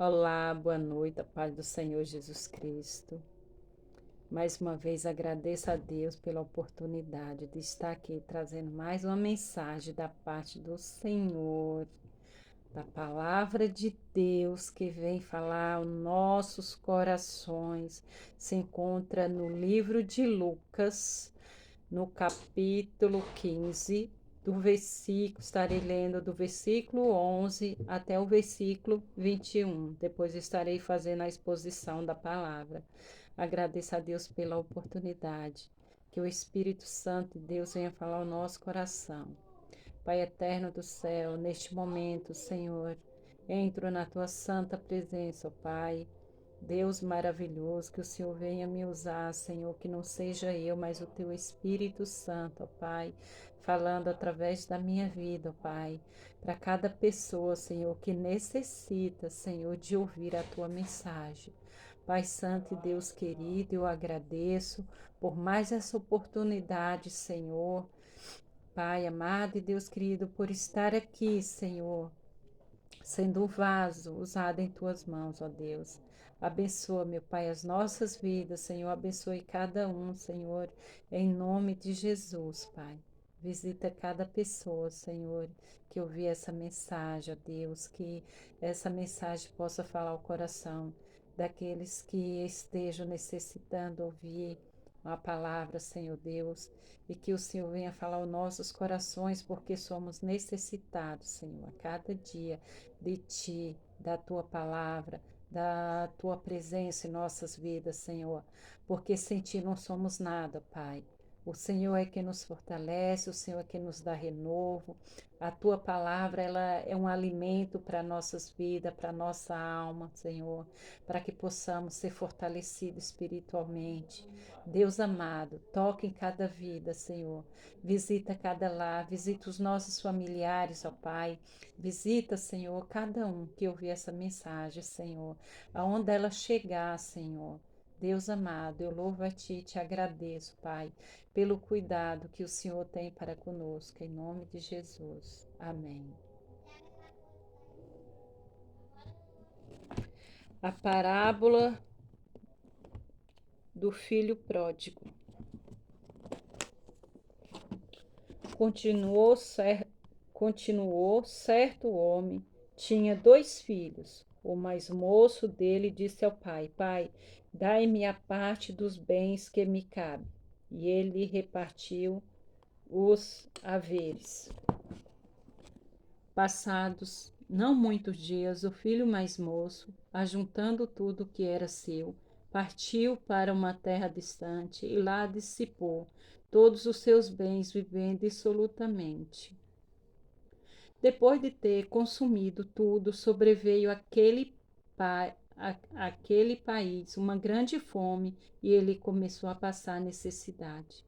Olá, boa noite, a paz do Senhor Jesus Cristo. Mais uma vez agradeço a Deus pela oportunidade de estar aqui trazendo mais uma mensagem da parte do Senhor, da palavra de Deus que vem falar aos nossos corações. Se encontra no livro de Lucas, no capítulo 15, estarei lendo do versículo 11 até o versículo 21. Depois estarei fazendo a exposição da palavra. Agradeço a Deus pela oportunidade. Que o Espírito Santo de Deus venha falar ao nosso coração. Pai eterno do céu, neste momento, Senhor, entro na tua santa presença, ó Pai. Deus maravilhoso, que o Senhor venha me usar, Senhor, que não seja eu, mas o teu Espírito Santo, ó Pai, falando através da minha vida, ó Pai, para cada pessoa, Senhor, que necessita, Senhor, de ouvir a tua mensagem. Pai Santo e Deus querido, eu agradeço por mais essa oportunidade, Senhor. Pai amado e Deus querido, por estar aqui, Senhor, sendo um vaso usado em tuas mãos, ó Deus. Abençoa, meu Pai, as nossas vidas, Senhor. Abençoe cada um, Senhor, em nome de Jesus, Pai. Visita cada pessoa, Senhor, que ouvir essa mensagem, ó Deus, que essa mensagem possa falar ao coração daqueles que estejam necessitando ouvir a palavra, Senhor Deus, e que o Senhor venha falar aos nossos corações, porque somos necessitados, Senhor, a cada dia de Ti, da Tua palavra, da Tua presença em nossas vidas, Senhor, porque sem Ti não somos nada, Pai. O Senhor é quem nos fortalece, o Senhor é quem nos dá renovo. A Tua palavra, ela é um alimento para nossas vidas, para nossa alma, Senhor, para que possamos ser fortalecidos espiritualmente. Deus amado, toque em cada vida, Senhor. Visita cada lar, visita os nossos familiares, ó Pai. Visita, Senhor, cada um que ouvir essa mensagem, Senhor, aonde ela chegar, Senhor. Deus amado, eu louvo a Ti e te agradeço, Pai, pelo cuidado que o Senhor tem para conosco, em nome de Jesus. Amém. A parábola do filho pródigo. Continuou certo homem, tinha 2 filhos. O mais moço dele disse ao pai: Pai, dai-me a parte dos bens que me cabe. E ele repartiu os haveres. Passados não muitos dias, o filho mais moço, ajuntando tudo o que era seu, partiu para uma terra distante e lá dissipou todos os seus bens, vivendo dissolutamente. Depois de ter consumido tudo, sobreveio àquele país uma grande fome e ele começou a passar necessidade.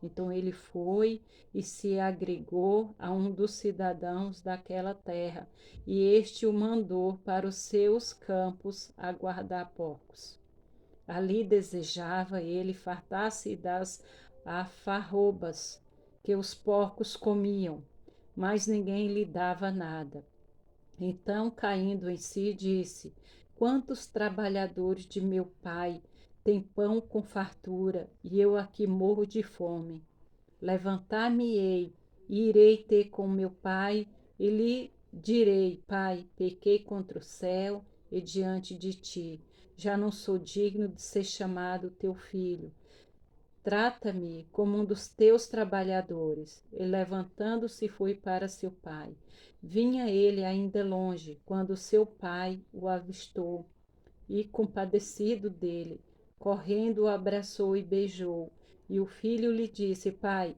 Então ele foi e se agregou a um dos cidadãos daquela terra, e este o mandou para os seus campos a guardar porcos. Ali desejava ele fartar-se das alfarrobas que os porcos comiam, mas ninguém lhe dava nada. Então, caindo em si, disse: Quantos trabalhadores de meu pai têm pão com fartura, e eu aqui morro de fome? Levantar-me-ei e irei ter com meu pai, e lhe direi: Pai, pequei contra o céu e diante de ti. Já não sou digno de ser chamado teu filho. Trata-me como um dos teus trabalhadores. E levantando-se foi para seu pai. Vinha ele ainda longe, quando seu pai o avistou, e compadecido dele, correndo o abraçou e beijou. E o filho lhe disse: Pai,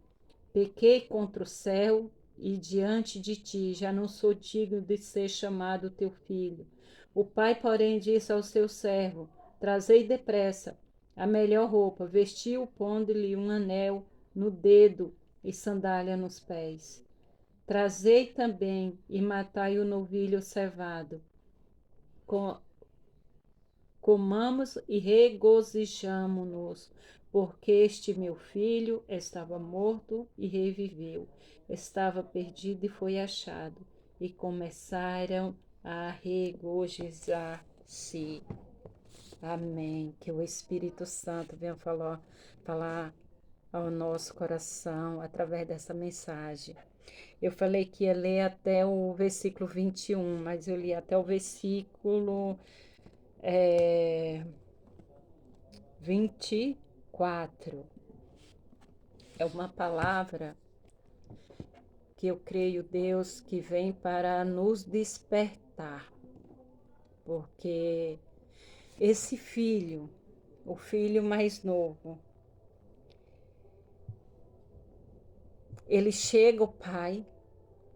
pequei contra o céu e diante de ti, já não sou digno de ser chamado teu filho. O pai, porém, disse ao seu servo: Trazei depressa a melhor roupa, vestiu, pondo-lhe um anel no dedo e sandália nos pés. Trazei também e matai o novilho cevado. Comamos e regozijamo-nos, porque este meu filho estava morto e reviveu, estava perdido e foi achado. E começaram a regozijar Sim. Amém. Que o Espírito Santo venha falar ao nosso coração através dessa mensagem. Eu falei que ia ler até o versículo 21, mas eu li até o versículo 24. É uma palavra que eu creio, Deus, que vem para nos despertar, porque esse filho, o filho mais novo, ele chega ao pai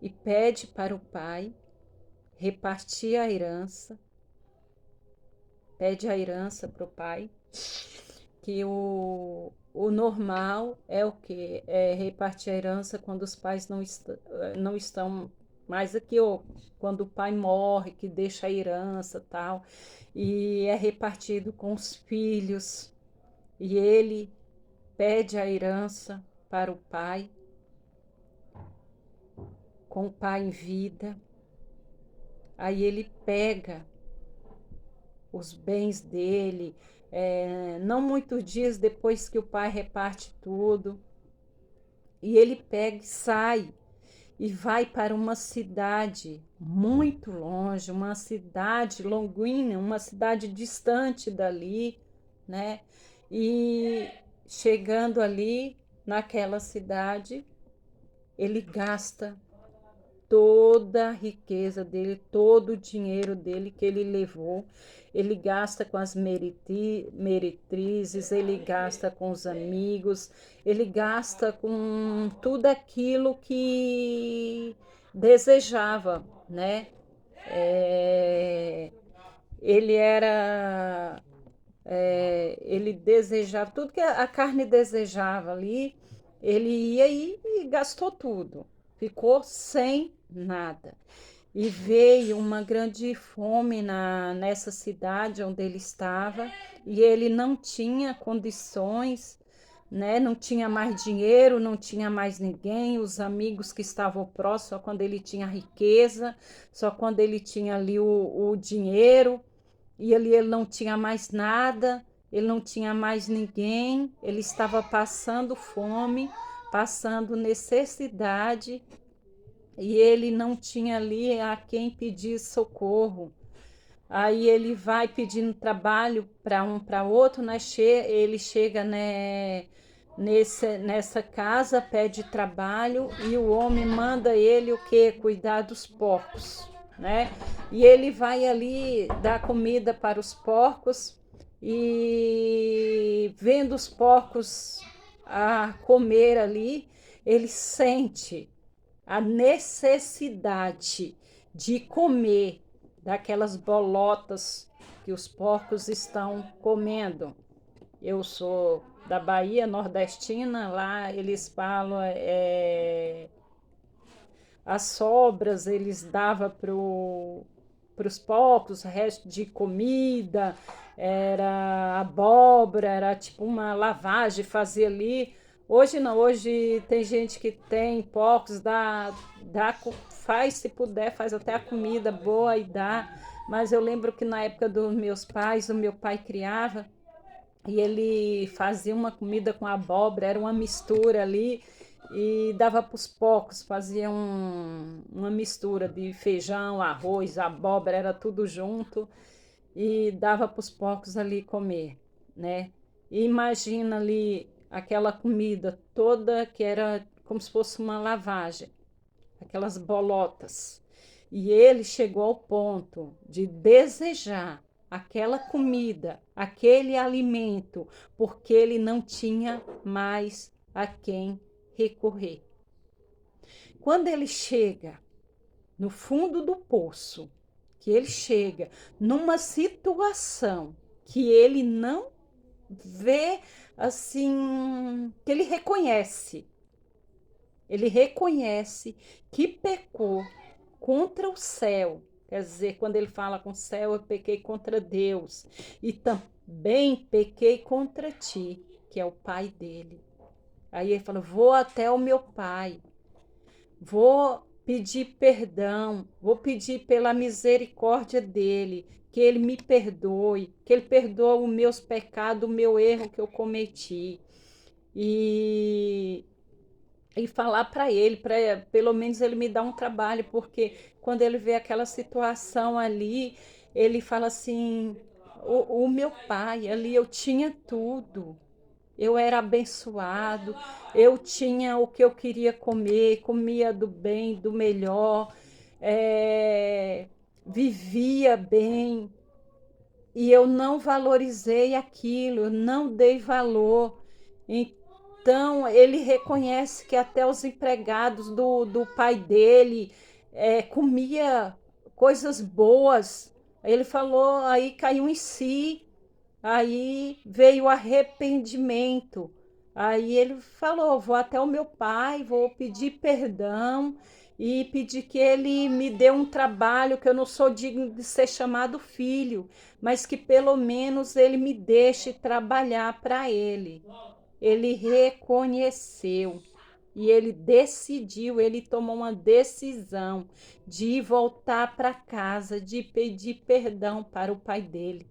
e pede para o pai repartir a herança, pede a herança para o pai, que o normal é o quê? É repartir a herança quando os pais não estão mais aqui, ou quando o pai morre, que deixa a herança tal, e é repartido com os filhos, e ele pede a herança para o pai, com o pai em vida, aí ele pega os bens dele, não muitos dias depois que o pai reparte tudo, e ele pega e sai e vai para uma cidade muito longe, uma cidade longínqua, uma cidade distante dali, né? E chegando ali naquela cidade, ele gasta toda a riqueza dele, todo o dinheiro dele que ele levou. Ele gasta com as meretrizes, ele gasta com os amigos, ele gasta com tudo aquilo que desejava, né? É, ele era, ele desejava tudo que a carne desejava ali, ele ia e gastou tudo, ficou sem nada. E veio uma grande fome nessa cidade onde ele estava, e ele não tinha condições, né? Não tinha mais dinheiro, não tinha mais ninguém, os amigos que estavam próximos, só quando ele tinha riqueza, só quando ele tinha ali o dinheiro, e ali ele não tinha mais nada, ele não tinha mais ninguém, ele estava passando fome, passando necessidade, e ele não tinha ali a quem pedir socorro. Aí ele vai pedindo trabalho para um para outro, né? Ele chega, né, nessa casa, pede trabalho e o homem manda ele o quê? Cuidar dos porcos, né? E ele vai ali dar comida para os porcos e vendo os porcos a comer ali, ele sente a necessidade de comer daquelas bolotas que os porcos estão comendo. Eu sou da Bahia nordestina, lá eles falam as sobras, eles davam para os porcos, resto de comida, era abóbora, era tipo uma lavagem, fazia ali. Hoje não, hoje tem gente que tem porcos, faz se puder, faz até a comida boa e dá. Mas eu lembro que na época dos meus pais, o meu pai criava e ele fazia uma comida com abóbora, era uma mistura ali e dava para os porcos, fazia uma mistura de feijão, arroz, abóbora, era tudo junto e dava para os porcos ali comer, né? E imagina ali aquela comida toda que era como se fosse uma lavagem, aquelas bolotas. E ele chegou ao ponto de desejar aquela comida, aquele alimento, porque ele não tinha mais a quem recorrer. Quando ele chega no fundo do poço, que ele chega numa situação que ele não vê assim, que ele reconhece que pecou contra o céu. Quer dizer, quando ele fala com o céu, eu pequei contra Deus e também pequei contra ti, que é o pai dele. Aí ele fala: vou até o meu pai, vou pedir perdão, vou pedir pela misericórdia dele, que ele me perdoe, que ele perdoe os meus pecados, o meu erro que eu cometi. E, e falar para ele, para pelo menos ele me dar um trabalho, porque quando ele vê aquela situação ali, ele fala assim: o meu pai ali, eu tinha tudo. Eu era abençoado, eu tinha o que eu queria comer, comia do bem, do melhor, vivia bem, e eu não valorizei aquilo, eu não dei valor. Então, ele reconhece que até os empregados do pai dele comia coisas boas. Ele falou, aí caiu em si. Aí veio o arrependimento. Aí ele falou: vou até o meu pai, vou pedir perdão e pedir que ele me dê um trabalho, que eu não sou digno de ser chamado filho, mas que pelo menos ele me deixe trabalhar para ele. Ele reconheceu e ele decidiu, ele tomou uma decisão de voltar para casa, de pedir perdão para o pai dele.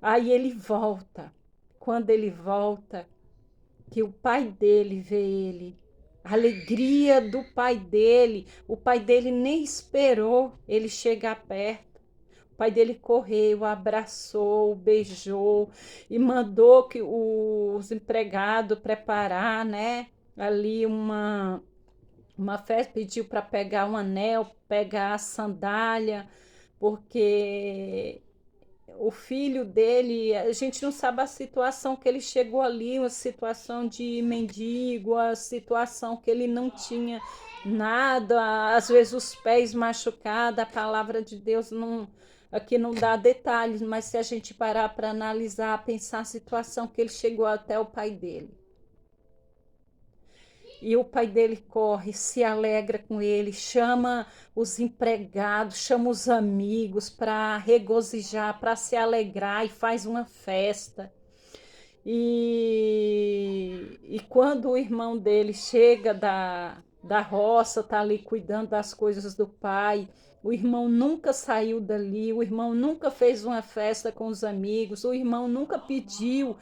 Aí ele volta. Quando ele volta, que o pai dele vê ele, a alegria do pai dele, o pai dele nem esperou ele chegar perto. O pai dele correu, abraçou, beijou e mandou que os empregados preparar, né, ali uma festa, pediu para pegar um anel, pegar a sandália, porque o filho dele, a gente não sabe a situação que ele chegou ali, uma situação de mendigo, a situação que ele não tinha nada, às vezes os pés machucados, a palavra de Deus não, aqui não dá detalhes, mas se a gente parar para analisar, pensar a situação que ele chegou até o pai dele. E o pai dele corre, se alegra com ele, chama os empregados, chama os amigos para regozijar, para se alegrar e faz uma festa. E quando o irmão dele chega da roça, tá ali cuidando das coisas do pai, o irmão nunca saiu dali, o irmão nunca fez uma festa com os amigos, o irmão nunca pediu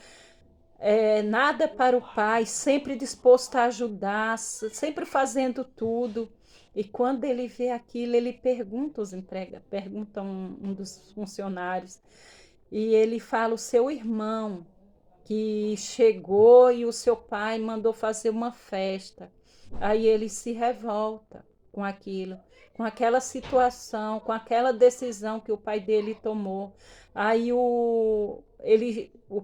nada para o pai, sempre disposto a ajudar, sempre fazendo tudo. E quando ele vê aquilo, ele pergunta os empregados, pergunta um dos funcionários, e ele fala: o seu irmão que chegou e o seu pai mandou fazer uma festa. Aí ele se revolta com aquilo, com aquela situação, com aquela decisão que o pai dele tomou. Aí o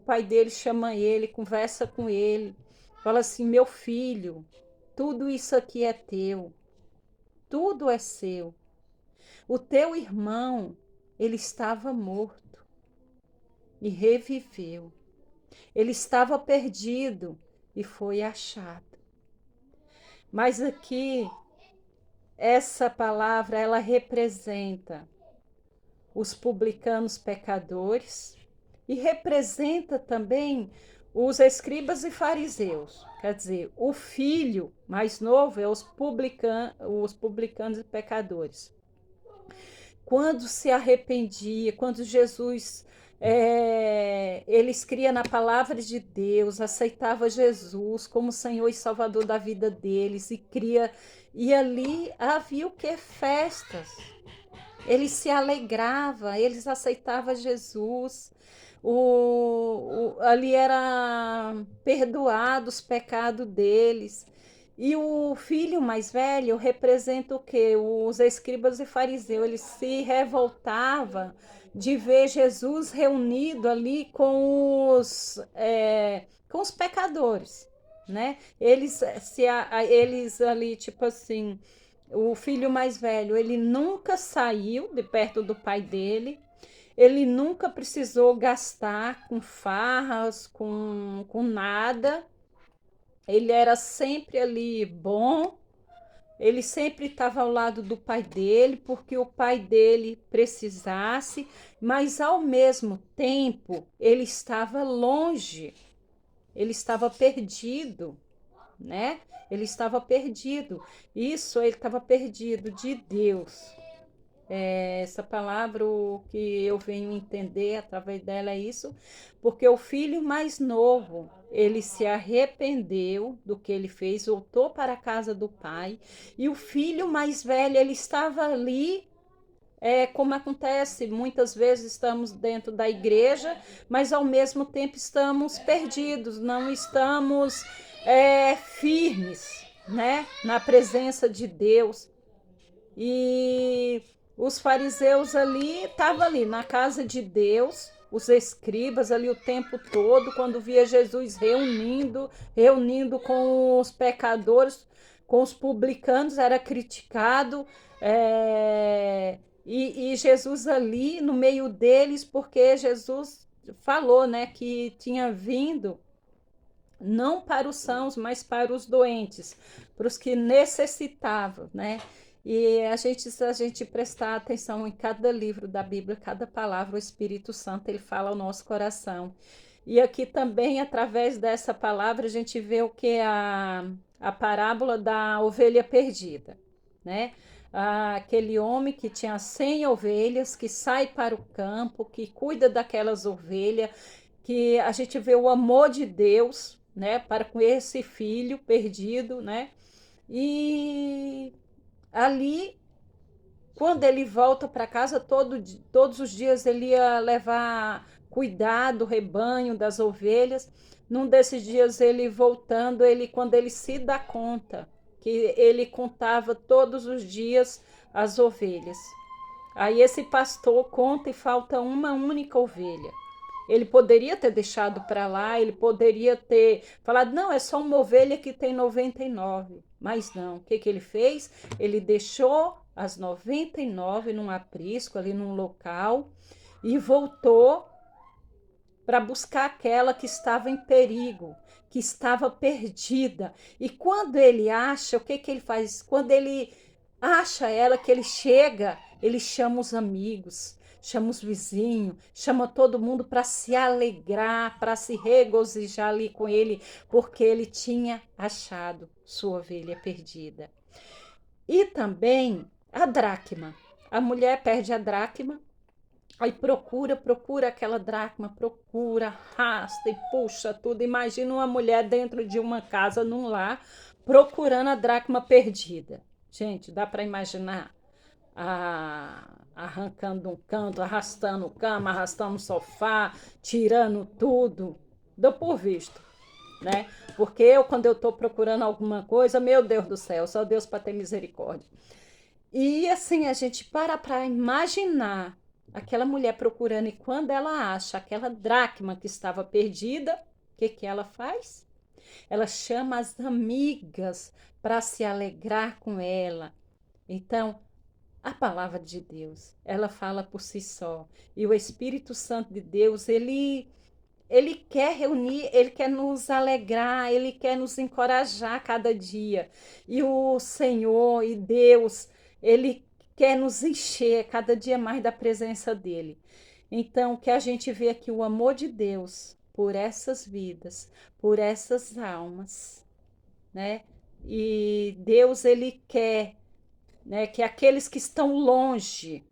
pai dele chama ele, conversa com ele, fala assim: meu filho, tudo isso aqui é teu, tudo é seu. O teu irmão, ele estava morto e reviveu. Ele estava perdido e foi achado. Mas aqui, essa palavra, ela representa os publicanos pecadores e representa também os escribas e fariseus. Quer dizer, o filho mais novo é os publicanos e pecadores. Quando se arrependia, quando Jesus eles criam na palavra de Deus, aceitava Jesus como Senhor e Salvador da vida deles e ali havia o que? Festas. Eles se alegravam, eles aceitavam Jesus, ali era perdoado os pecados deles. E o filho mais velho representa o quê? Os escribas e fariseus, eles se revoltavam de ver Jesus reunido ali com os pecadores, né? Eles ali, tipo assim, o filho mais velho, ele nunca saiu de perto do pai dele, ele nunca precisou gastar com farras, com nada, ele era sempre ali bom, ele sempre estava ao lado do pai dele, porque o pai dele precisasse, mas ao mesmo tempo ele estava longe, ele estava perdido. né? Ele estava perdido. Isso, ele estava perdido de Deus. Essa palavra, o que eu venho entender através dela é isso, porque o filho mais novo, ele se arrependeu do que ele fez, voltou para a casa do pai, e o filho mais velho, ele estava ali, como acontece, muitas vezes estamos dentro da igreja, mas ao mesmo tempo estamos perdidos, não estamos firmes, né, na presença de Deus. E os fariseus ali estavam ali na casa de Deus, os escribas ali o tempo todo, quando via Jesus reunindo com os pecadores, com os publicanos, era criticado. E Jesus ali no meio deles, porque Jesus falou, né, que tinha vindo não para os sãos, mas para os doentes, para os que necessitavam, né? E se a gente prestar atenção em cada livro da Bíblia, cada palavra, o Espírito Santo, ele fala ao nosso coração. E aqui também, através dessa palavra, a gente vê o que é a parábola da ovelha perdida, né? Aquele homem que tinha 100 ovelhas, que sai para o campo, que cuida daquelas ovelhas, que a gente vê o amor de Deus, né, para com esse filho perdido, né? E ali, quando ele volta para casa, todos os dias ele ia levar cuidado do rebanho, das ovelhas. Num desses dias ele voltando, quando ele se dá conta que ele contava todos os dias as ovelhas. Aí esse pastor conta e falta uma única ovelha. Ele poderia ter deixado para lá, ele poderia ter falado, não, é só uma ovelha que tem 99. Mas não, o que ele fez? Ele deixou as 99 num aprisco, ali num local, e voltou para buscar aquela que estava em perigo, que estava perdida. E quando ele acha, o que ele faz? Quando ele acha ela, que ele chega, ele chama os amigos, chama os vizinhos, chama todo mundo para se alegrar, para se regozijar ali com ele, porque ele tinha achado sua ovelha perdida. E também a dracma. A mulher perde a dracma, aí procura aquela dracma, procura, arrasta e puxa tudo. Imagina uma mulher dentro de uma casa, num lar, procurando a dracma perdida. Gente, dá para imaginar? Arrancando um canto, arrastando cama, arrastando sofá, tirando tudo. Dou por visto, né? Porque quando eu estou procurando alguma coisa, meu Deus do céu, só Deus para ter misericórdia. E assim, a gente para imaginar aquela mulher procurando, e quando ela acha aquela dracma que estava perdida, o que ela faz? Ela chama as amigas para se alegrar com ela. Então, a palavra de Deus, ela fala por si só. E o Espírito Santo de Deus, ele quer reunir, ele quer nos alegrar, ele quer nos encorajar cada dia. E o Senhor e Deus, ele quer nos encher cada dia mais da presença dele. Então, que a gente vê aqui o amor de Deus por essas vidas, por essas almas, né? E Deus, ele quer, né, que aqueles que estão longe,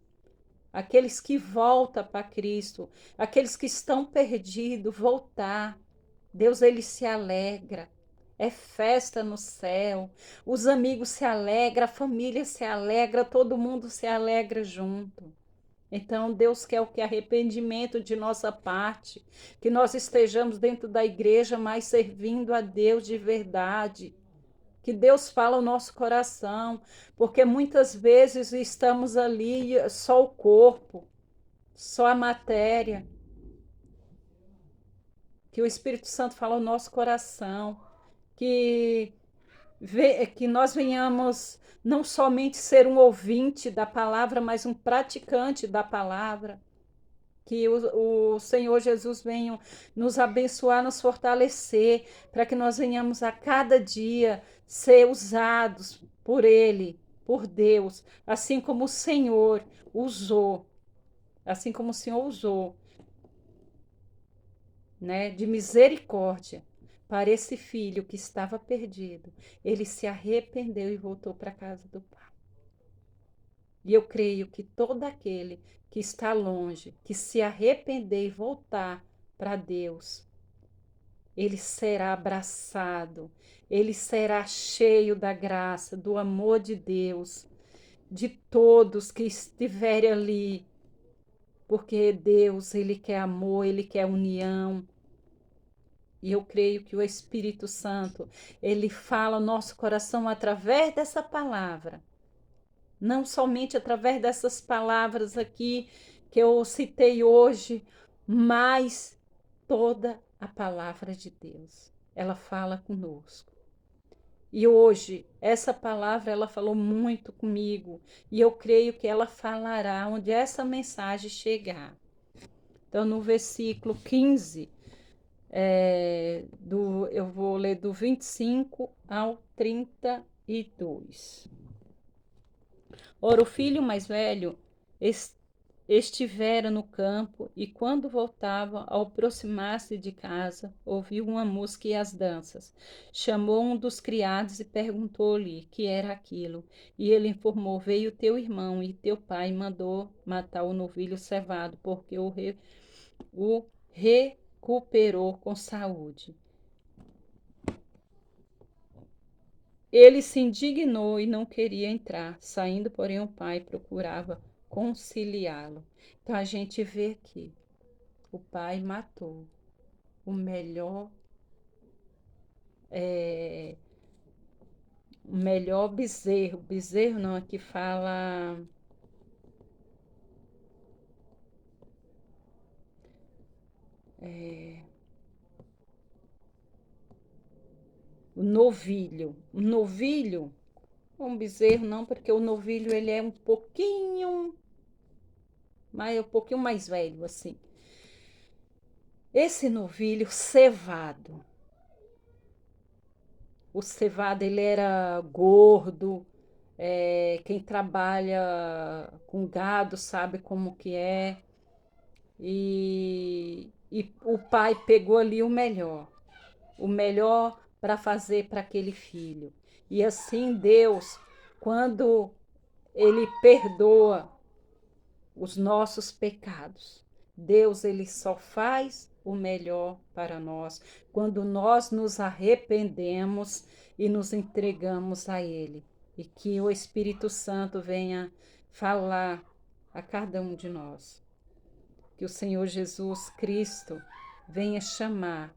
aqueles que voltam para Cristo, aqueles que estão perdidos, voltar. Deus, ele se alegra. É festa no céu. Os amigos se alegram, a família se alegra, todo mundo se alegra junto. Então, Deus quer o que? Arrependimento de nossa parte, que nós estejamos dentro da igreja, mas servindo a Deus de verdade, que Deus fala o nosso coração, porque muitas vezes estamos ali só o corpo, só a matéria, que o Espírito Santo fala o nosso coração, que, que nós venhamos não somente ser um ouvinte da palavra, mas um praticante da palavra, que o Senhor Jesus venha nos abençoar, nos fortalecer, para que nós venhamos a cada dia ser usados por Ele, por Deus, assim como o Senhor usou, assim como o Senhor usou, né, de misericórdia, para esse filho que estava perdido, ele se arrependeu e voltou para a casa do pai. E eu creio que todo aquele que está longe, que se arrepender e voltar para Deus, ele será abraçado, ele será cheio da graça, do amor de Deus, de todos que estiverem ali, porque Deus, ele quer amor, ele quer união. E eu creio que o Espírito Santo, ele fala ao nosso coração através dessa palavra. Não somente através dessas palavras aqui que eu citei hoje, mas toda a palavra de Deus. Ela fala conosco. E hoje, essa palavra, ela falou muito comigo. E eu creio que ela falará onde essa mensagem chegar. Então, no versículo 15, eu vou ler do 25 ao 32. Ora, o filho mais velho estivera no campo, e quando voltava, ao aproximar-se de casa, ouviu uma música e as danças. Chamou um dos criados e perguntou-lhe que era aquilo. E ele informou: veio teu irmão e teu pai mandou matar o novilho cevado, porque o recuperou com saúde. Ele se indignou e não queria entrar. Saindo, porém, o pai procurava conciliá-lo. Então a gente vê aqui, o pai matou o melhor bezerro não, aqui fala o novilho, um bezerro não, porque o novilho ele é um pouquinho mais velho assim. Esse novilho cevado, o cevado ele era gordo, quem trabalha com gado sabe como que é, e o pai pegou ali o melhor para fazer para aquele filho. E assim Deus, quando ele perdoa os nossos pecados, Deus ele só faz o melhor para nós quando nós nos arrependemos e nos entregamos a ele. E que o Espírito Santo venha falar a cada um de nós. Que o Senhor Jesus Cristo venha chamar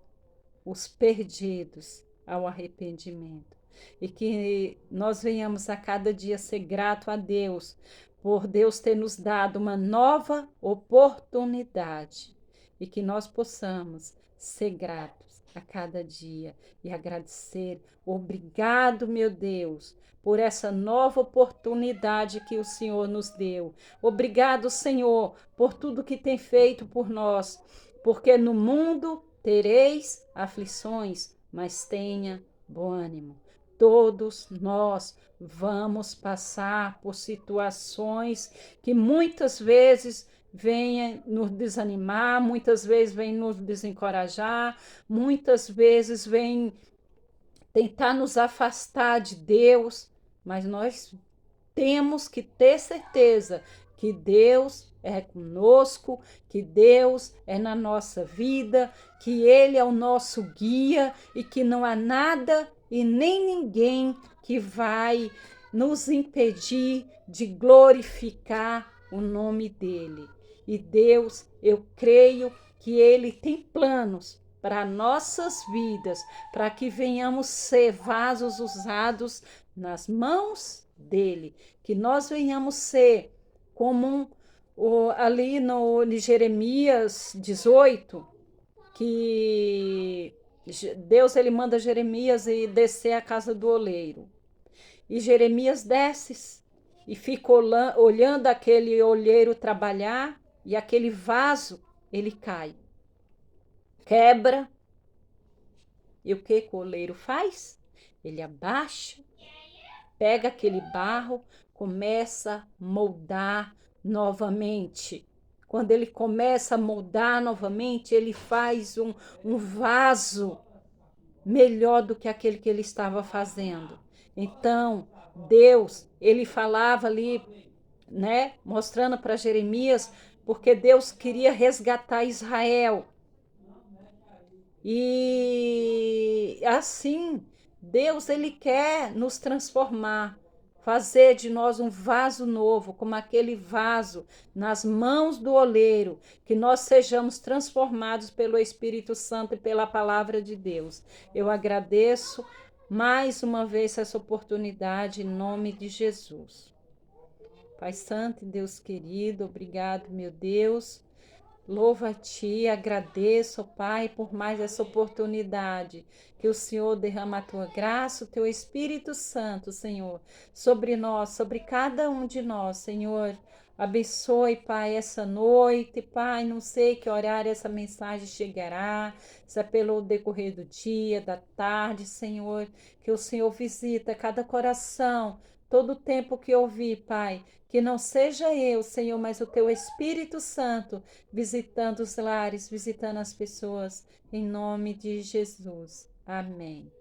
os perdidos ao arrependimento. E que nós venhamos a cada dia ser grato a Deus, por Deus ter nos dado uma nova oportunidade. E que nós possamos ser gratos a cada dia e agradecer. Obrigado, meu Deus, por essa nova oportunidade que o Senhor nos deu. Obrigado, Senhor, por tudo que tem feito por nós, porque no mundo tereis aflições, mas tenha bom ânimo. Todos nós vamos passar por situações que muitas vezes vêm nos desanimar, muitas vezes vêm nos desencorajar, muitas vezes vêm tentar nos afastar de Deus, mas nós temos que ter certeza que Deus é conosco, que Deus é na nossa vida, que Ele é o nosso guia e que não há nada e nem ninguém que vai nos impedir de glorificar o nome dEle. E Deus, eu creio que Ele tem planos para nossas vidas, para que venhamos ser vasos usados nas mãos dele, que nós venhamos ser como ali no Jeremias 18, que Deus ele manda Jeremias ir descer a casa do oleiro. E Jeremias desce e fica olhando aquele olheiro trabalhar, e aquele vaso ele cai, quebra. E o que o oleiro faz? Ele abaixa, pega aquele barro, começa a moldar novamente. Quando ele começa a moldar novamente, ele faz um vaso melhor do que aquele que ele estava fazendo. Então, Deus, ele falava ali, né, mostrando para Jeremias, porque Deus queria resgatar Israel. E assim, Deus ele quer nos transformar, fazer de nós um vaso novo, como aquele vaso nas mãos do oleiro, que nós sejamos transformados pelo Espírito Santo e pela palavra de Deus. Eu agradeço mais uma vez essa oportunidade em nome de Jesus. Pai Santo e Deus querido, obrigado, meu Deus. Louvo a Ti, agradeço, Pai, por mais essa oportunidade. Que o Senhor derrama a Tua graça, o Teu Espírito Santo, Senhor, sobre nós, sobre cada um de nós, Senhor. Abençoe, Pai, essa noite, Pai. Não sei que horário essa mensagem chegará, se é pelo decorrer do dia, da tarde, Senhor. Que o Senhor visita cada coração, todo o tempo que ouvir, Pai. Que não seja eu, Senhor, mas o Teu Espírito Santo visitando os lares, visitando as pessoas, em nome de Jesus. Amém.